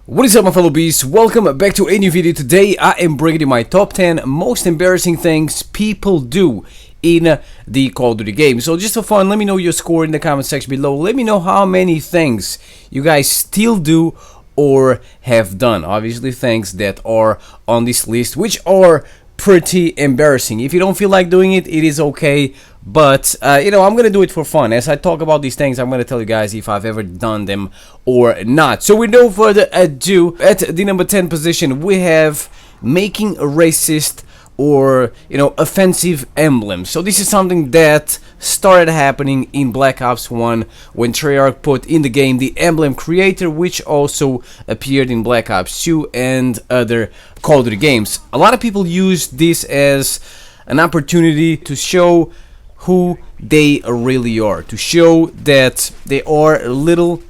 What is up, my fellow beasts? Welcome back to a new video. Today I am bringing you my top 10 most embarrassing things people do in the Call of Duty game. So just for fun, let me know your score in the comment section below. Let me know how many things you guys still do or have done. Obviously things that are on this list, which are pretty embarrassing. If you don't feel like doing it, it is okay. But, I'm going to do it for fun. As I talk about these things, I'm going to tell you guys if I've ever done them or not. So with no further ado, at the number 10 position, we have making a racist or, offensive emblems. So this is something that started happening in Black Ops 1 when Treyarch put in the game the emblem creator, which also appeared in Black Ops 2 and other Call of Duty games. A lot of people use this as an opportunity to show who they really are, to show that they are little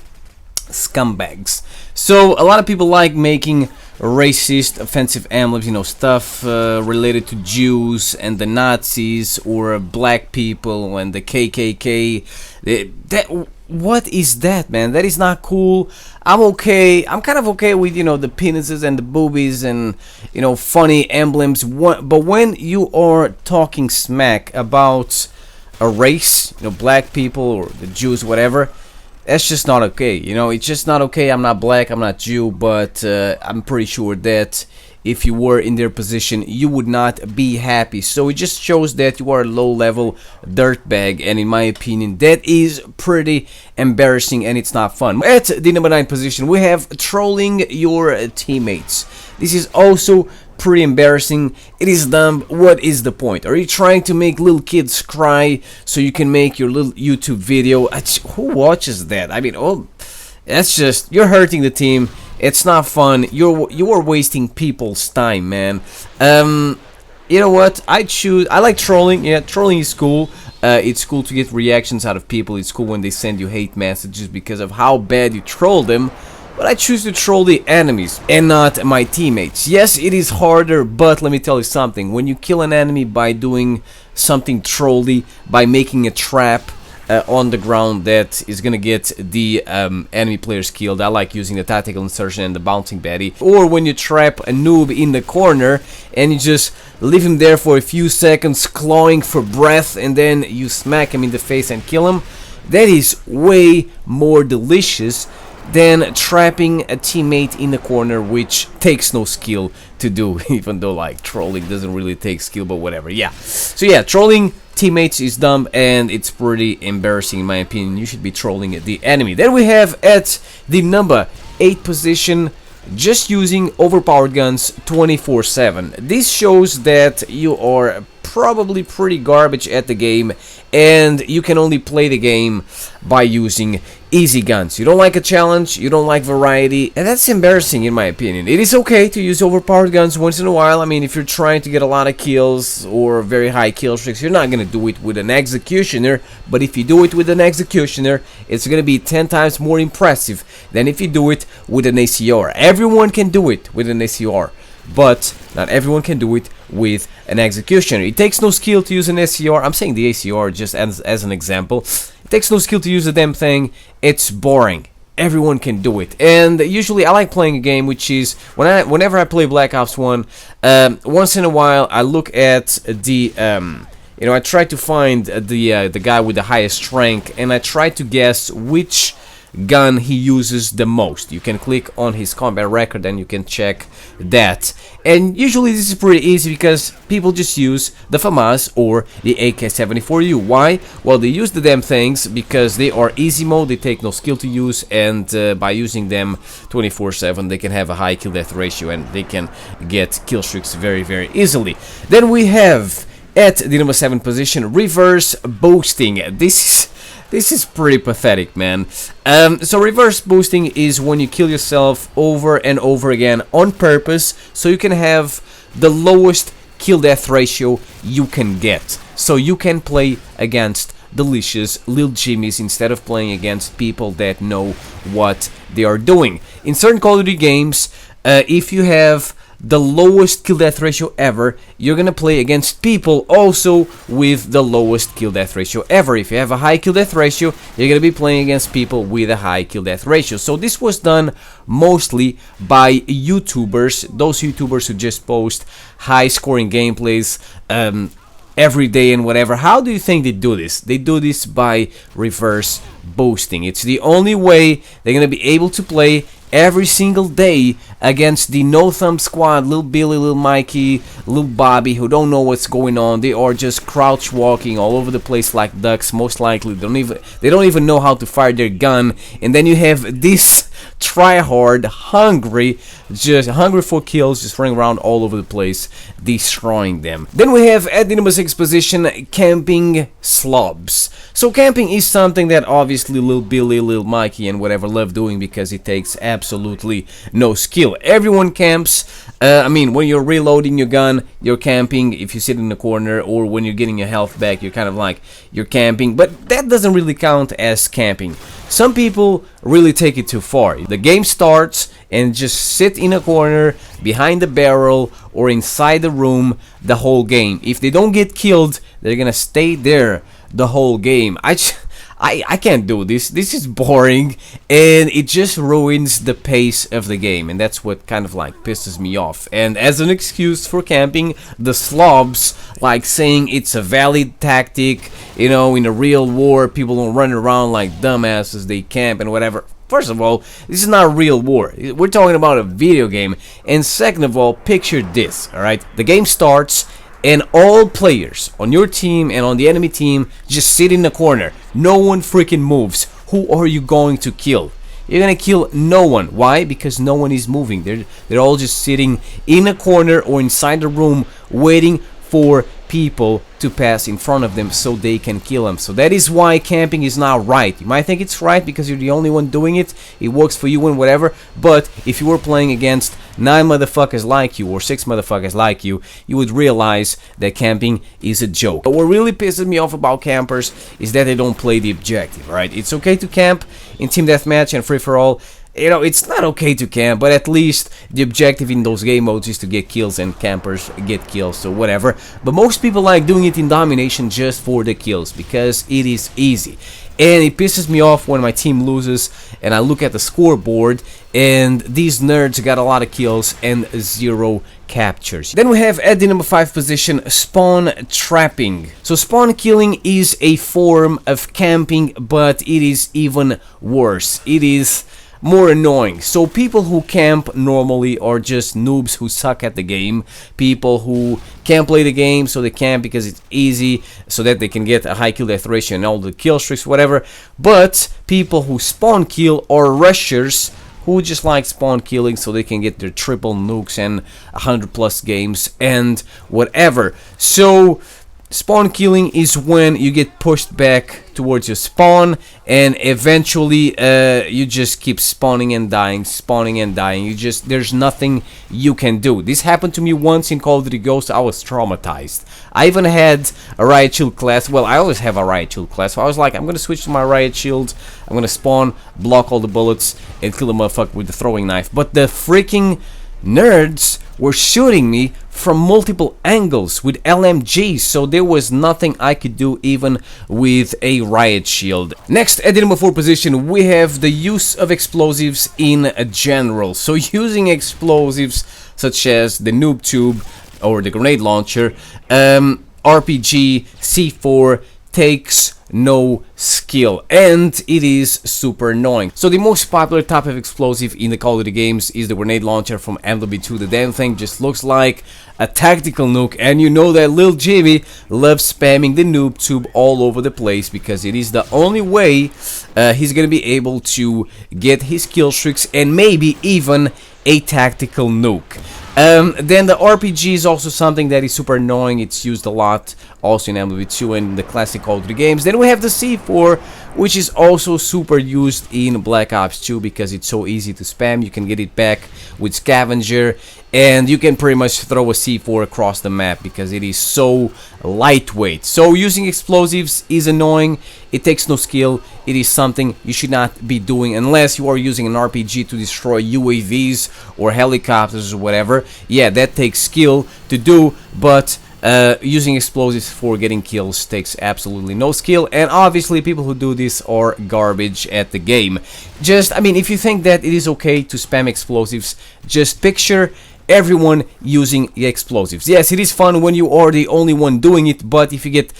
scumbags. So a lot of people like making racist, offensive emblems, stuff related to Jews and the Nazis or black people and the KKK. What is that, man? That is not cool. I'm okay. I'm kind of okay with, the penises and the boobies and, funny emblems. But when you are talking smack about a race, black people or the Jews, whatever, that's just not okay. It's just not okay. I'm not black, I'm not Jew, but I'm pretty sure that if you were in their position, you would not be happy. So it just shows that you are a low-level dirtbag, and in my opinion, that is pretty embarrassing and it's not fun. At the number 9 position, we have trolling your teammates. This is also pretty embarrassing. It is dumb. What is the point? Are you trying to make little kids cry so you can make your little YouTube video? Who watches that? I mean, that's just, you're hurting the team. It's not fun. You are wasting people's time, man. You know what? I like trolling. Yeah, trolling is cool. It's cool to get reactions out of people. It's cool when they send you hate messages because of how bad you troll them. But I choose to troll the enemies and not my teammates. Yes, it is harder, but let me tell you something. When you kill an enemy by doing something trolly, by making a trap on the ground that is gonna get the enemy players killed. I like using the tactical insertion and the bouncing Betty. Or when you trap a noob in the corner and you just leave him there for a few seconds clawing for breath and then you smack him in the face and kill him. That is way more delicious than trapping a teammate in the corner, which takes no skill to do, even though like trolling doesn't really take skill, but whatever. Yeah, so yeah, trolling teammates is dumb and it's pretty embarrassing in my opinion. You should be trolling the enemy. Then we have at the number 8 position, just using overpowered guns 24/7. This shows that you are probably pretty garbage at the game and you can only play the game by using easy guns. You don't like a challenge, you don't like variety, and that's embarrassing in my opinion. It is okay to use overpowered guns once in a while. I mean, if you're trying to get a lot of kills or very high kill streaks, you're not gonna do it with an executioner, but if you do it with an executioner, it's gonna be 10 times more impressive than if you do it with an ACR. Everyone can do it with an ACR, but not everyone can do it with an executioner. It takes no skill to use an ACR. I'm saying the ACR just as an example. It takes no skill to use the damn thing. It's boring. Everyone can do it. And usually I like playing a game which is, whenever I play Black Ops 1, once in a while I look at the, I try to find the guy with the highest rank and I try to guess which gun he uses the most. You can click on his combat record and you can check that. And usually this is pretty easy because people just use the FAMAS or the AK-74U. Why? Well, they use the damn things because they are easy mode, they take no skill to use, and by using them 24/7 they can have a high kill death ratio and they can get kill streaks very, very easily. Then we have at the number 7 position, reverse boosting. This is pretty pathetic, man. So reverse boosting is when you kill yourself over and over again on purpose so you can have the lowest kill death ratio you can get. So you can play against delicious little jimmies instead of playing against people that know what they are doing. In certain Call of Duty games, if you have the lowest kill death ratio ever, you're gonna play against people also with the lowest kill death ratio ever. If you have a high kill death ratio, you're gonna be playing against people with a high kill death ratio. So this was done mostly by YouTubers, those YouTubers who just post high scoring gameplays every day and whatever. How do you think they do this? They do this by reverse boosting. It's the only way they're gonna be able to play every single day against the no thumb squad, little Billy, little Mikey, little Bobby, who don't know what's going on. They are just crouch walking all over the place like ducks. Most likely they don't even know how to fire their gun. And then you have this try-hard, hungry, just hungry for kills, just running around all over the place, destroying them. Then we have at the number 6 position, camping slobs. So camping is something that obviously little Billy, little Mikey and whatever love doing, because it takes absolutely no skill. Everyone camps. I mean, when you're reloading your gun, you're camping. If you sit in the corner, or when you're getting your health back, you're kind of like, you're camping. But that doesn't really count as camping. Some people really take it too far. The game starts and just sit in a corner, behind the barrel, or inside the room the whole game. If they don't get killed, they're gonna stay there the whole game. I can't do this. This is boring, and it just ruins the pace of the game, and that's what kind of like pisses me off. And as an excuse for camping, the slobs like saying it's a valid tactic, you know, in a real war, people don't run around like dumbasses, they camp and whatever. First of all, this is not a real war. We're talking about a video game. And second of all, picture this, alright? The game starts, and all players on your team and on the enemy team just sit in the corner. No one freaking moves. Who are you going to kill? You're gonna kill no one. Why? Because no one is moving. They're all just sitting in a corner or inside the room waiting for people to pass in front of them so they can kill them. So that is why camping is not right. You might think it's right because you're the only one doing it. It works for you and whatever. But if you were playing against 9 motherfuckers like you or 6 motherfuckers like you, you would realize that camping is a joke. But what really pisses me off about campers is that they don't play the objective, right? It's okay to camp in team deathmatch and free-for-all. You know, it's not okay to camp, but at least the objective in those game modes is to get kills, and campers get kills, so whatever. But most people like doing it in domination just for the kills, because it is easy. And it pisses me off when my team loses and I look at the scoreboard and these nerds got a lot of kills and 0 captures. Then we have at the number 5 position, spawn trapping. So spawn killing is a form of camping, but it is even worse. It is more annoying. So people who camp normally are just noobs who suck at the game. People who can't play the game, so they camp because it's easy, so that they can get a high kill death ratio and all the kill streaks, whatever. But people who spawn kill are rushers who just like spawn killing so they can get their triple nukes and 100+ games and whatever. So spawn killing is when you get pushed back towards your spawn and eventually you just keep spawning and dying. There's nothing you can do. This happened to me once in Call of Duty Ghosts. I was traumatized. I even had a riot shield class. Well, I always have a riot shield class, so I was like, I'm gonna switch to my riot shield, I'm gonna spawn, block all the bullets and kill a motherfucker with the throwing knife. But the freaking nerds were shooting me from multiple angles with LMGs, so there was nothing I could do even with a riot shield. Next, at the number 4 position, we have the use of explosives in general. So using explosives such as the noob tube or the grenade launcher, RPG, C4 takes no skill, and it is super annoying. So the most popular type of explosive in the Call of Duty games is the grenade launcher from EMBLEM 2. The damn thing just looks like a tactical nuke, and you know that Lil Jimmy loves spamming the noob tube all over the place because it is the only way he's gonna be able to get his kill streaks and maybe even a tactical nuke. Then the RPG is also something that is super annoying. It's used a lot also in EMBLEM 2 and the classic Call of Duty games. Then we have the C4, which is also super used in Black Ops 2 because it's so easy to spam. You can get it back with Scavenger, and you can pretty much throw a C4 across the map because it is so lightweight. So using explosives is annoying. It takes no skill. It is something you should not be doing unless you are using an RPG to destroy UAVs or helicopters or whatever. Yeah, that takes skill to do, but using explosives for getting kills takes absolutely no skill, and obviously people who do this are garbage at the game. I mean, if you think that it is okay to spam explosives, just picture everyone using the explosives. Yes, it is fun when you are the only one doing it, but if you get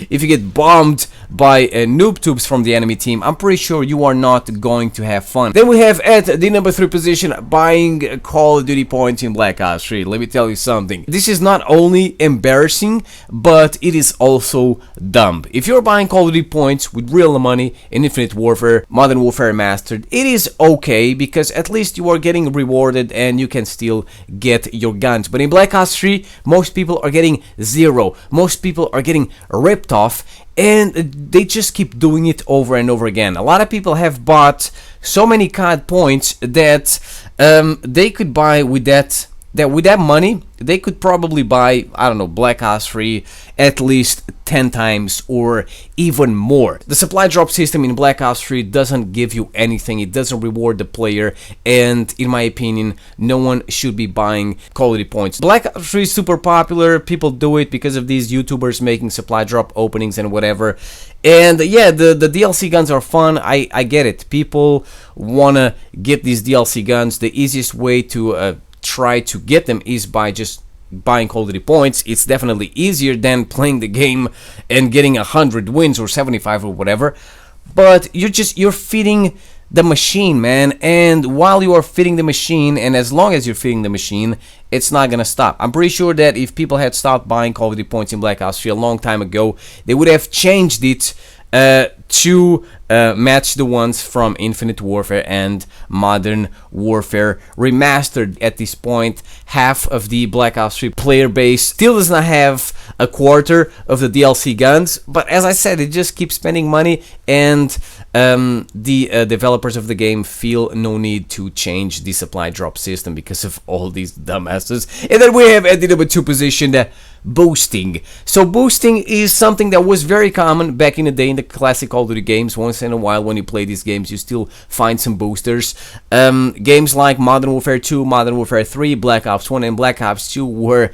if you get bombed by noob tubes from the enemy team, I'm pretty sure you are not going to have fun. Then we have at the number 3 position, buying Call of Duty points in Black Ops 3. Let me tell you something. This is not only embarrassing, but it is also dumb. If you're buying Call of Duty points with real money in Infinite Warfare, Modern Warfare Remastered, it is okay because at least you are getting rewarded and you can still get your guns. But in Black Ops 3, most people are getting zero. Most people are getting ripped off, and they just keep doing it over and over again. A lot of people have bought so many COD points that they could buy with that money. They could probably buy, I don't know, Black Ops 3 at least 10 times or even more. The supply drop system in Black Ops 3 doesn't give you anything. It doesn't reward the player, and in my opinion, no one should be buying Call of Duty points. Black Ops 3 is super popular. People do it because of these YouTubers making supply drop openings and whatever. And yeah, the DLC guns are fun. I get it. People wanna get these DLC guns. The easiest way to try to get them is by just buying Call of Duty points. It's definitely easier than playing the game and getting 100 wins or 75 or whatever, but you're feeding the machine, man. And while you are feeding the machine, and as long as you're feeding the machine, it's not gonna stop. I'm pretty sure that if people had stopped buying Call of Duty points in Black Ops 3 a long time ago, they would have changed it to match the ones from Infinite Warfare and Modern Warfare Remastered. At this point, half of the Black Ops 3 player base still does not have a quarter of the DLC guns, but as I said, it just keeps spending money, and the developers of the game feel no need to change the supply drop system because of all these dumbasses. And then we have at the number 2 position, boosting. So boosting is something that was very common back in the day in the classic Call of Duty games. Once in a while when you play these games, you still find some boosters. Games like Modern Warfare 2, Modern Warfare 3, Black Ops 1 and Black Ops 2 were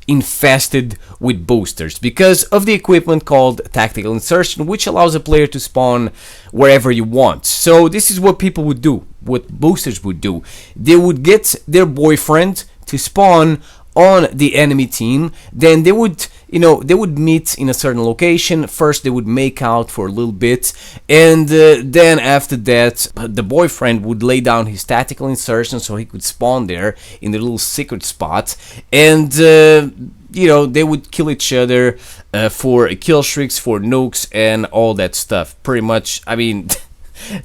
infested with boosters because of the equipment called tactical insertion, which allows a player to spawn wherever you want. So this is what people would do, what boosters would do. They would get their boyfriend to spawn on the enemy team, then they would, they would meet in a certain location. First they would make out for a little bit, and then after that the boyfriend would lay down his tactical insertion so he could spawn there in the little secret spot, and they would kill each other for kill streaks, for nukes and all that stuff. Pretty much, I mean,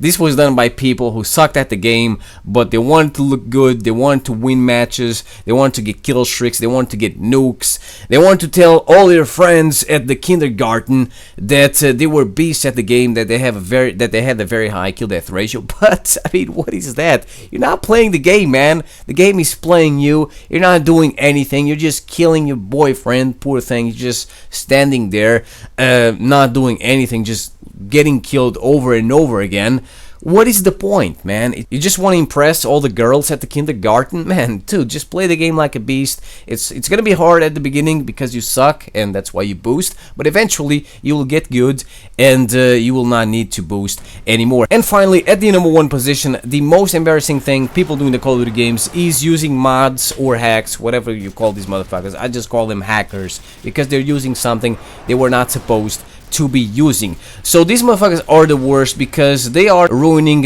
this was done by people who sucked at the game, but they wanted to look good, they wanted to win matches, they wanted to get kill streaks, they wanted to get nukes, they wanted to tell all their friends at the kindergarten that they were beasts at the game, that they had a very high kill death ratio. But I mean, what is that? You're not playing the game, man. The game is playing you. You're not doing anything. You're just killing your boyfriend, poor thing. You're just standing there, not doing anything, just getting killed over and over again. What is the point, man? You just want to impress all the girls at the kindergarten? Man, dude, just play the game like a beast. It's gonna be hard at the beginning because you suck, and that's why you boost, but eventually you will get good, and you will not need to boost anymore. And finally, at the number 1 position, the most embarrassing thing people do in the Call of Duty games is using mods or hacks, whatever you call these motherfuckers. I just call them hackers, because they're using something they were not supposed to be using. So these motherfuckers are the worst because they are ruining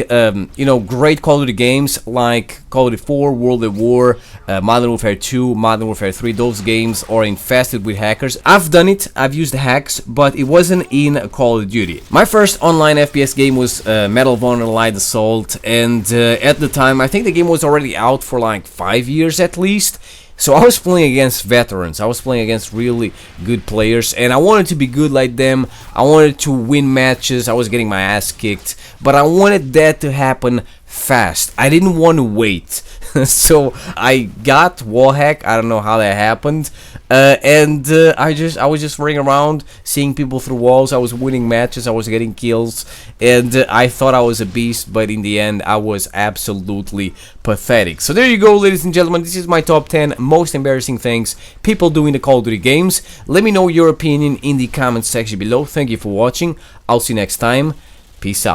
great Call of Duty games like Call of Duty 4, World at War, Modern Warfare 2, Modern Warfare 3. Those games are infested with hackers. I've done it, I've used hacks, but it wasn't in Call of Duty. My first online FPS game was Medal of Honor Light Assault, and at the time I think the game was already out for like 5 years at least. So I was playing against veterans, I was playing against really good players, and I wanted to be good like them. I wanted to win matches. I was getting my ass kicked, but I wanted that to happen fast. I didn't want to wait. So I got wall hack. I don't know how that happened, and I was just running around, seeing people through walls. I was winning matches. I was getting kills, and I thought I was a beast, but in the end, I was absolutely pathetic. So there you go, ladies and gentlemen. This is my top 10 most embarrassing things people do in the Call of Duty games. Let me know your opinion in the comment section below. Thank you for watching. I'll see you next time. Peace out.